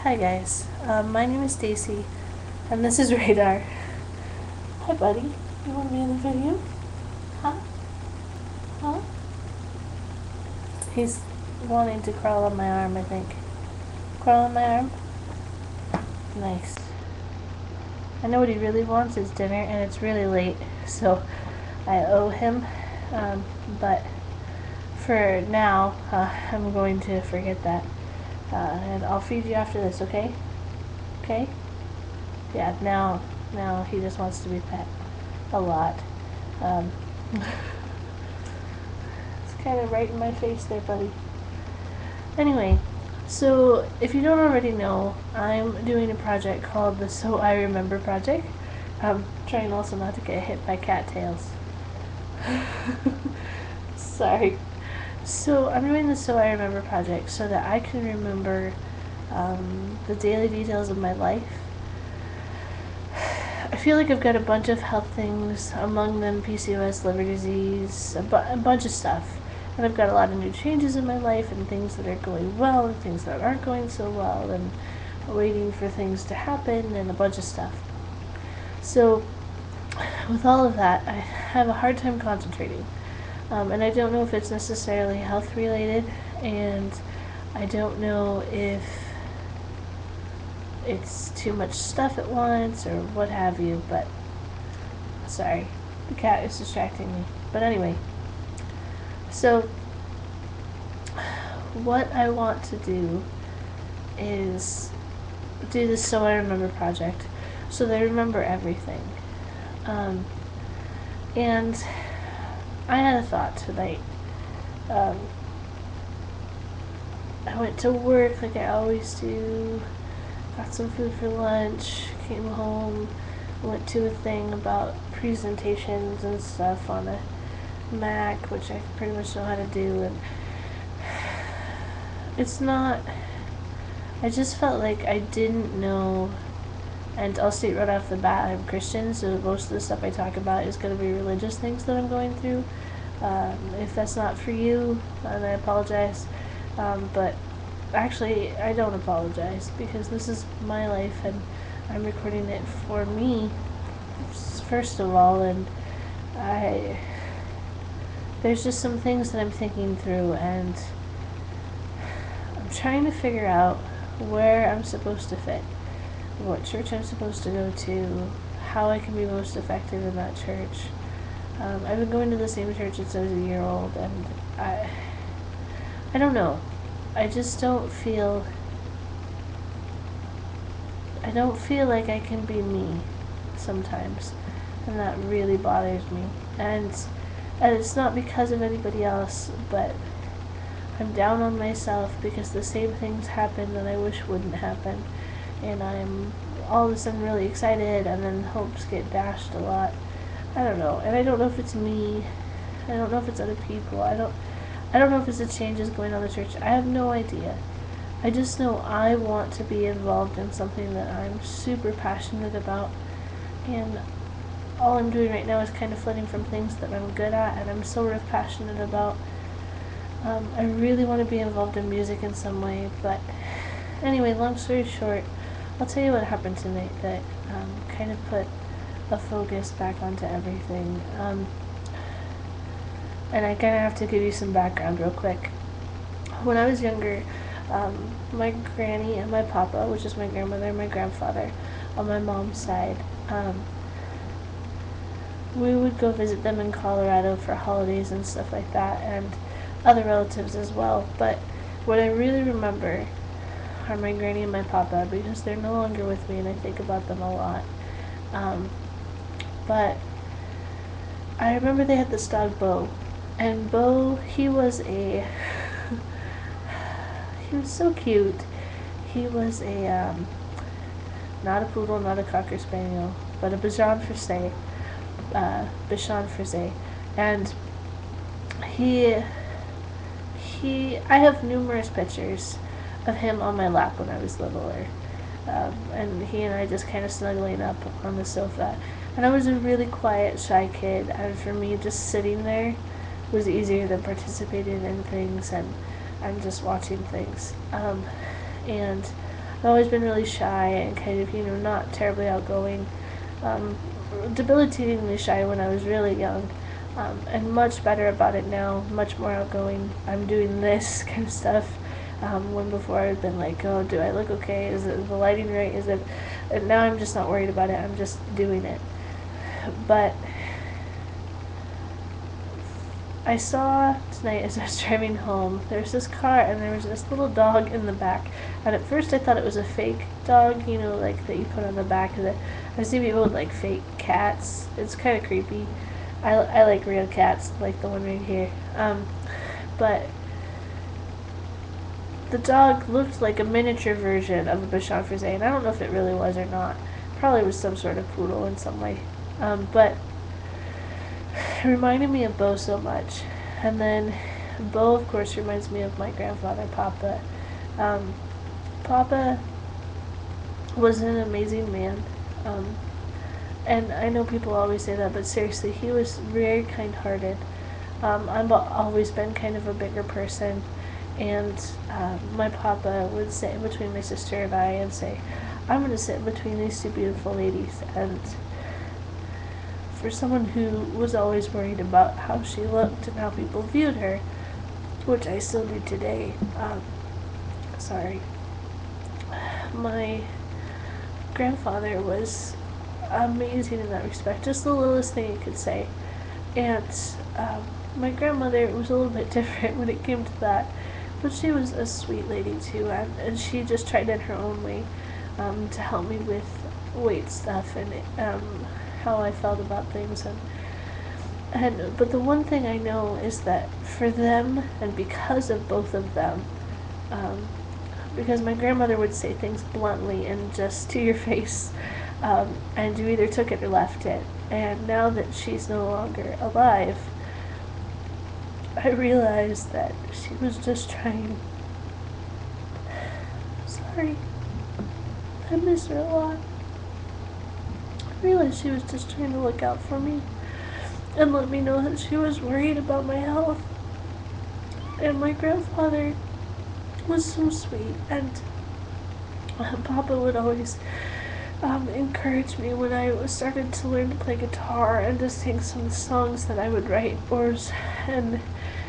Hi guys, my name is Daisy, and this is Radar. Hi buddy, you want to be in the video? Huh? Huh? He's wanting to crawl on my arm, I think. Crawl on my arm? Nice. I know what he really wants is dinner, and it's really late, so I owe him, but for now, I'm going to forget that, and I'll feed you after this, okay? Okay? Yeah, now he just wants to be pet a lot. Um, it's kind of right in my face there, buddy. Anyway, so if you don't already know, I'm doing a project called the So I Remember project. I'm trying also not to get hit by cattails. Sorry. So I'm doing the So I Remember project so that I can remember the daily details of my life. I feel like I've got a bunch of health things, among them PCOS, liver disease, a bunch of stuff. And I've got a lot of new changes in my life, and things that are going well, and things that aren't going so well, and waiting for things to happen, and a bunch of stuff. So, with all of that, I have a hard time concentrating. And I don't know if it's necessarily health related, and I don't know if it's too much stuff at once or what have you, but sorry, the cat is distracting me. But anyway, so what I want to do is do this So I Remember project so that I remember everything. And I had a thought tonight. I went to work like I always do, got some food for lunch, came home, went to a thing about presentations and stuff on a Mac, which I pretty much know how to do, and it's not, I just felt like I didn't know, and I'll state right off the bat, I'm Christian, so most of the stuff I talk about is going to be religious things that I'm going through. If that's not for you, then I apologize, but actually, I don't apologize, because this is my life, and I'm recording it for me, first of all, and there's just some things that I'm thinking through, and I'm trying to figure out where I'm supposed to fit, what church I'm supposed to go to, how I can be most effective in that church. I've been going to the same church since I was a year old, and I don't know. I just don't feel like I can be me sometimes, and that really bothers me. And it's not because of anybody else, but I'm down on myself because the same things happen that I wish wouldn't happen, and I'm all of a sudden really excited, and then hopes get dashed a lot. I don't know, and I don't know if it's me. I don't know if it's other people. I don't know if it's the changes going on in the church. I have no idea. I just know I want to be involved in something that I'm super passionate about, and all I'm doing right now is kind of flitting from things that I'm good at and I'm sort of passionate about. I really want to be involved in music in some way, but anyway, long story short, I'll tell you what happened tonight that kind of put a focus back onto everything. And I kind of have to give you some background real quick. When I was younger, my granny and my papa, which is my grandmother and my grandfather, on my mom's side, we would go visit them in Colorado for holidays and stuff like that, and other relatives as well. But what I really remember are my granny and my papa, because they're no longer with me and I think about them a lot. But I remember they had this dog, Bo, and Bo, he was so cute. He was not a poodle, not a cocker spaniel, but a Bichon Frise, and I have numerous pictures of him on my lap when I was littler, and he and I just kind of snuggling up on the sofa. And I was a really quiet, shy kid, and for me, just sitting there was easier than participating in things and just watching things. And I've always been really shy and kind of, not terribly outgoing. Debilitatingly shy when I was really young, and much better about it now, much more outgoing. I'm doing this kind of stuff. When before I'd been like, oh, do I look okay? Is it the lighting right? Is it? And now I'm just not worried about it. I'm just doing it. But I saw tonight as I was driving home, there was this car and there was this little dog in the back. And at first I thought it was a fake dog, like that you put on the back of it. I see people with like fake cats. It's kind of creepy. I like real cats, like the one right here. But the dog looked like a miniature version of a Bichon Frise, and I don't know if it really was or not. Probably was some sort of poodle in some way. But it reminded me of Bo so much. And then Bo, of course, reminds me of my grandfather, Papa. Papa was an amazing man. And I know people always say that, but seriously, he was very kind-hearted. I've always been kind of a bigger person, and my papa would sit between my sister and I and say, I'm going to sit between these two beautiful ladies. And for someone who was always worried about how she looked and how people viewed her, which I still do today, my grandfather was amazing in that respect, just the littlest thing you could say. And my grandmother was a little bit different when it came to that, but she was a sweet lady too, and she just tried in her own way to help me with weight stuff and how I felt about things. But the one thing I know is that for them, and because of both of them, because my grandmother would say things bluntly and just to your face, and you either took it or left it. And now that she's no longer alive, I realized that she was just trying. Sorry, I miss her a lot. I realized she was just trying to look out for me and let me know that she was worried about my health. And my grandfather was so sweet, and Papa would always encourage me when I started to learn to play guitar and to sing some songs that I would write, and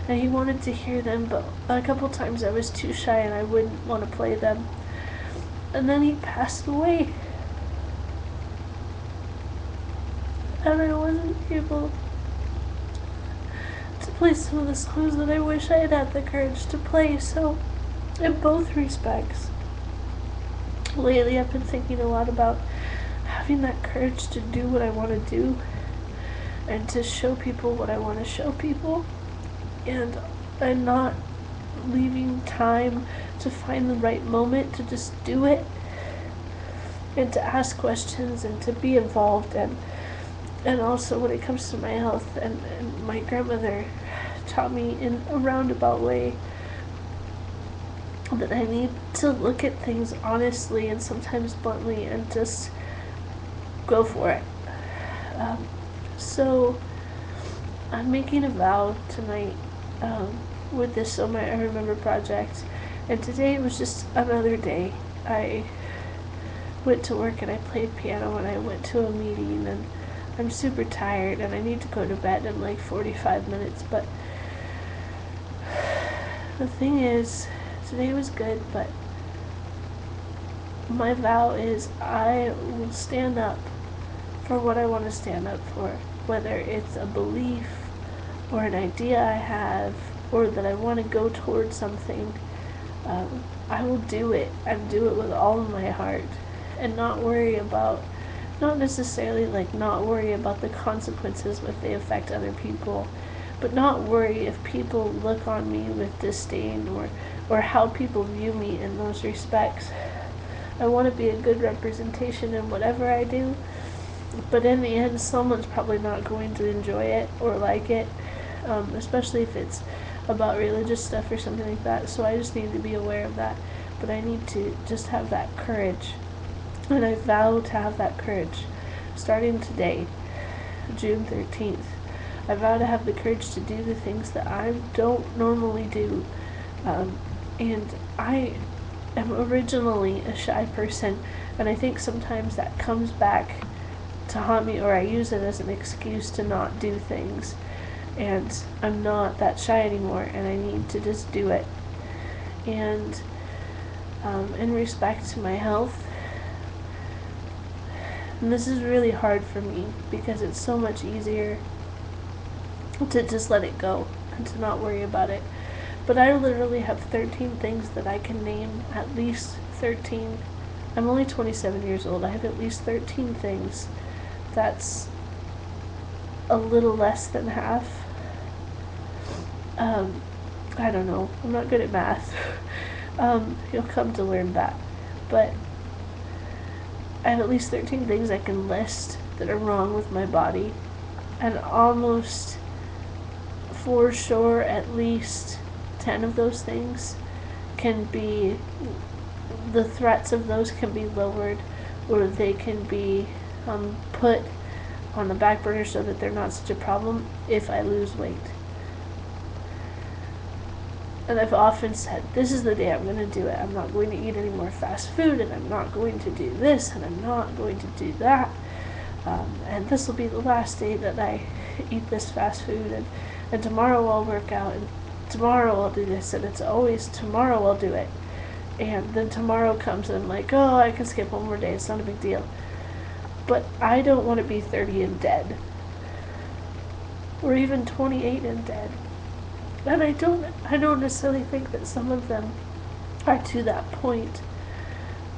he wanted to hear them, but a couple times I was too shy and I wouldn't want to play them. And then he passed away, and I wasn't able to play some of the songs that I wish I had had the courage to play. So in both respects, lately I've been thinking a lot about having that courage to do what I want to do and to show people what I want to show people, and not leaving time to find the right moment to just do it, and to ask questions and to be involved. And also when it comes to my health, and my grandmother taught me in a roundabout way that I need to look at things honestly and sometimes bluntly and just go for it. So I'm making a vow tonight with this So My I Remember project, and today was just another day. I went to work and I played piano and I went to a meeting, and I'm super tired and I need to go to bed in like 45 minutes, but the thing is, today was good, but my vow is I will stand up for what I want to stand up for, whether it's a belief or an idea I have, or that I want to go towards something. I will do it and do it with all of my heart, and not worry about, not necessarily like not worry about the consequences if they affect other people, but not worry if people look on me with disdain, or how people view me in those respects. I want to be a good representation in whatever I do, but in the end, someone's probably not going to enjoy it or like it, especially if it's about religious stuff or something like that. So I just need to be aware of that, but I need to just have that courage, and I vow to have that courage starting today, June 13th. I vow to have the courage to do the things that I don't normally do, and I am originally a shy person, and I think sometimes that comes back to haunt me, or I use it as an excuse to not do things. And I'm not that shy anymore, and I need to just do it. And in respect to my health, and this is really hard for me because it's so much easier to just let it go and to not worry about it. But I literally have 13 things that I can name, at least 13. I'm only 27 years old. I have at least 13 things. That's a little less than half. I don't know. I'm not good at math. You'll come to learn that. But I have at least 13 things I can list that are wrong with my body. And almost for sure at least 10 of those things can be, the threats of those can be lowered, or they can be put on the back burner so that they're not such a problem if I lose weight. And I've often said, this is the day I'm going to do it. I'm not going to eat any more fast food, and I'm not going to do this, and I'm not going to do that. And this will be the last day that I eat this fast food, and tomorrow I'll work out, and tomorrow I'll do this, and it's always tomorrow I'll do it. And then tomorrow comes and I'm like, oh, I can skip one more day, it's not a big deal. But I don't want to be 30 and dead, or even 28 and dead. And I don't necessarily think that some of them are to that point,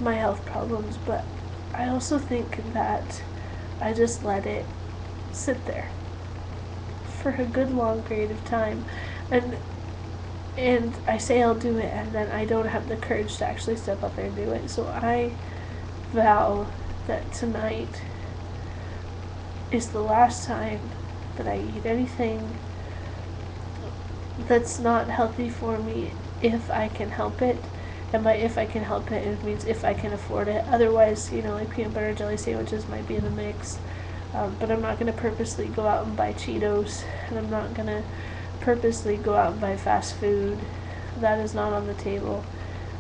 my health problems, but I also think that I just let it sit there for a good long period of time, and I say I'll do it, and then I don't have the courage to actually step up there and do it. So I vow that tonight is the last time that I eat anything that's not healthy for me, if I can help it. And by if I can help it, it means if I can afford it. Otherwise, like peanut butter jelly sandwiches might be in the mix. But I'm not going to purposely go out and buy Cheetos, and I'm not going to purposely go out and buy fast food. That is not on the table.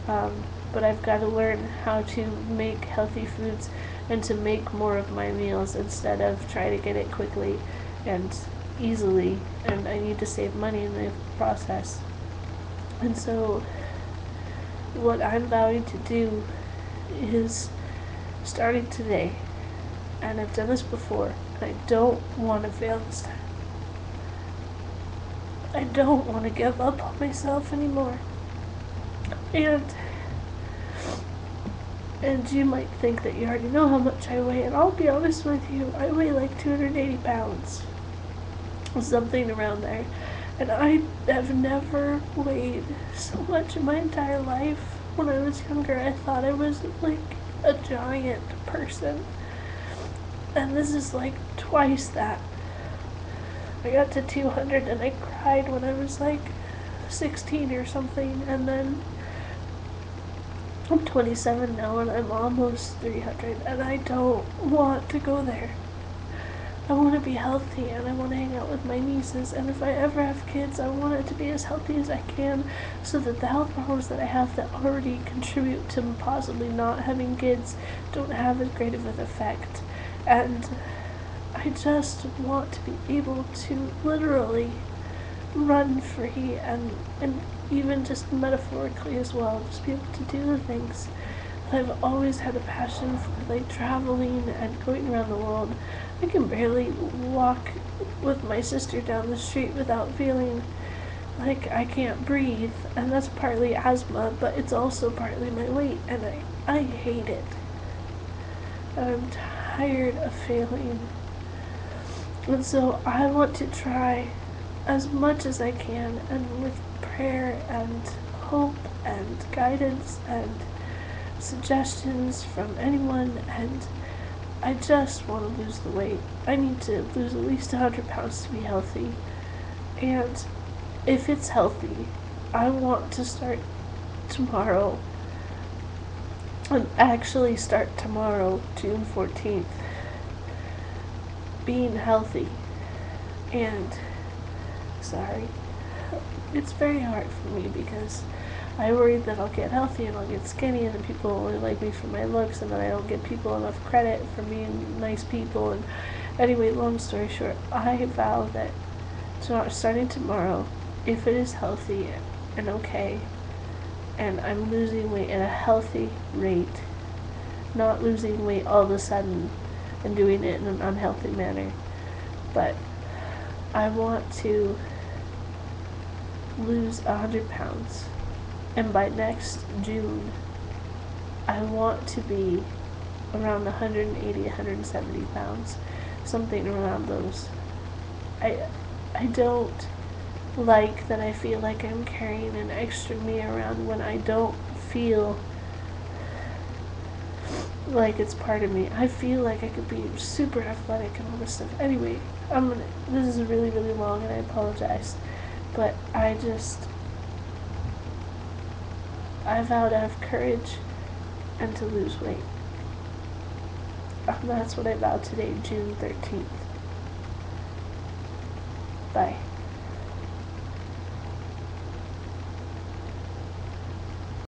But I've got to learn how to make healthy foods and to make more of my meals instead of try to get it quickly and easily, and I need to save money in the process. And so what I'm vowing to do is, starting today, and I've done this before, and I don't want to fail this time. I don't want to give up on myself anymore. And you might think that you already know how much I weigh, and I'll be honest with you, I weigh like 280 pounds. Something around there. And I have never weighed so much in my entire life. When I was younger, I thought I was like a giant person. And this is like twice that. I got to 200 and I cried when I was like 16 or something. And then I'm 27 now and I'm almost 300. And I don't want to go there. I want to be healthy, and I want to hang out with my nieces, and if I ever have kids, I want it to be as healthy as I can, so that the health problems that I have that already contribute to possibly not having kids don't have as great of an effect. And I just want to be able to literally run free, and even just metaphorically as well, just be able to do the things I've always had a passion for, like traveling and going around the world. I can barely walk with my sister down the street without feeling like I can't breathe, and that's partly asthma, but it's also partly my weight, and I hate it. I'm tired of failing. And so I want to try as much as I can, and with prayer and hope and guidance and suggestions from anyone, and I just want to lose the weight. I need to lose at least 100 pounds to be healthy. And if it's healthy, I want to start tomorrow. And actually start tomorrow, June 14th, being healthy. And sorry, it's very hard for me because I worry that I'll get healthy and I'll get skinny and then people only like me for my looks and then I don't give people enough credit for being nice people. And anyway, long story short, I vow that starting tomorrow, if it is healthy and okay, and I'm losing weight at a healthy rate, not losing weight all of a sudden and doing it in an unhealthy manner, but I want to lose 100 pounds. And by next June, I want to be around 180, 170 pounds, something around those. I don't like that I feel like I'm carrying an extra me around when I don't feel like it's part of me. I feel like I could be super athletic and all this stuff. Anyway, this is really, really long and I apologize. But I vow to have courage and to lose weight. That's what I vowed today, June 13th. Bye.